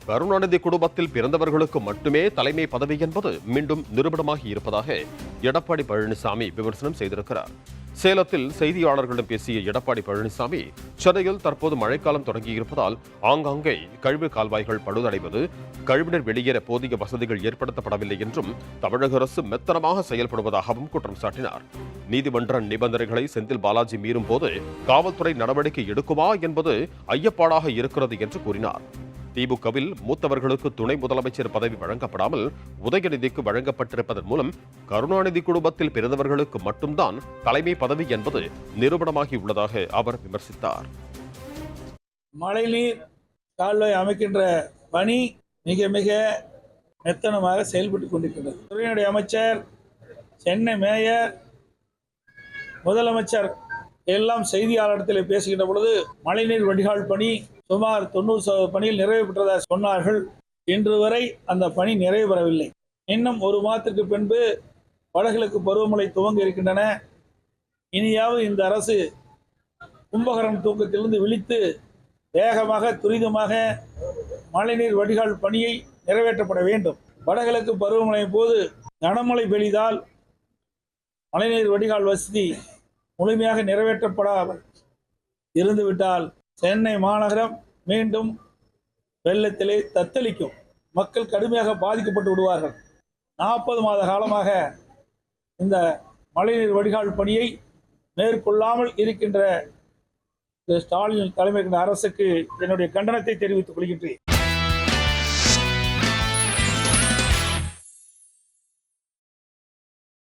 கருணாநிதி குடும்பத்தில் பிறந்தவர்களுக்கு மட்டுமே தலைமை பதவி என்பது மீண்டும் நிரூபணமாகி இருப்பதாக எடப்பாடி பழனிசாமி விமர்சனம் செய்திருக்கிறார். சேலத்தில் செய்தியாளர்களிடம் பேசிய எடப்பாடி பழனிசாமி, சென்னையில் தற்போது மழைக்காலம் தொடங்கியிருப்பதால் ஆங்காங்கே கழிவு கால்வாய்கள் பழுதடைவது, கழிவுநீர் வெளியேற போதிய வசதிகள் ஏற்படுத்தப்படவில்லை என்றும் தமிழக அரசு மெத்தனமாக செயல்படுவதாகவும் குற்றம் சாட்டினார். நீதிமன்ற நிபந்தனைகளை செந்தில் பாலாஜி மீறும் போது காவல்துறை நடவடிக்கை எடுக்குமா என்பது ஐயப்பாடாக இருக்கிறது என்று கூறினார். திமுகவில் மூத்தவர்களுக்கு துணை முதலமைச்சர் பதவி வழங்கப்படாமல் உதயநிதிக்கு வழங்கப்பட்டிருப்பதன் மூலம் கருணாநிதி குடும்பத்தில் பிறந்தவர்களுக்கு மட்டும்தான் தலைமை பதவி என்பது நிரூபணமாகி உள்ளதாக அவர் விமர்சித்தார். மழைநீர் கால்வாய் அமைக்கின்ற பணி மிக மிக மெத்தனமாக செயல்பட்டுக் கொண்டிருக்கிறது. துறையினுடைய அமைச்சர், சென்னை மேயர், முதலமைச்சர் எல்லாம் செய்தியாளர்களிடத்தில் பேசுகின்ற பொழுது மழைநீர் வடிகால் பணி சுமார் 90% பணியில் நிறைவு பெற்றதாக சொன்னார்கள். இன்று வரை அந்த பணி நிறைவு பெறவில்லை. இன்னும் ஒரு மாதத்திற்கு பின்பு வடகிழக்கு பருவமழை துவங்க இருக்கின்றன. இனியாவது இந்த அரசு கும்பகரம் தூக்கத்திலிருந்து விழித்து வேகமாக துரிதமாக மழைநீர் வடிகால் பணியை நிறைவேற்றப்பட வேண்டும். வடகிழக்கு பருவமழை போது கனமழை பெய்தால் மழைநீர் வடிகால் வசதி முழுமையாக நிறைவேற்றப்படாமல் இருந்துவிட்டால் சென்னை மாநகரம் மீண்டும் வெள்ளத்திலே தத்தளிக்கும். மக்கள் கடுமையாக பாதிக்கப்பட்டு விடுவார்கள். 40 மாத காலமாக இந்த மழைநீர் வடிகால் பணியை மேற்கொள்ளாமல் இருக்கின்ற ஸ்டாலின் தலைமை அரசுக்கு என்னுடைய கண்டனத்தை தெரிவித்துக் கொள்கின்றேன்.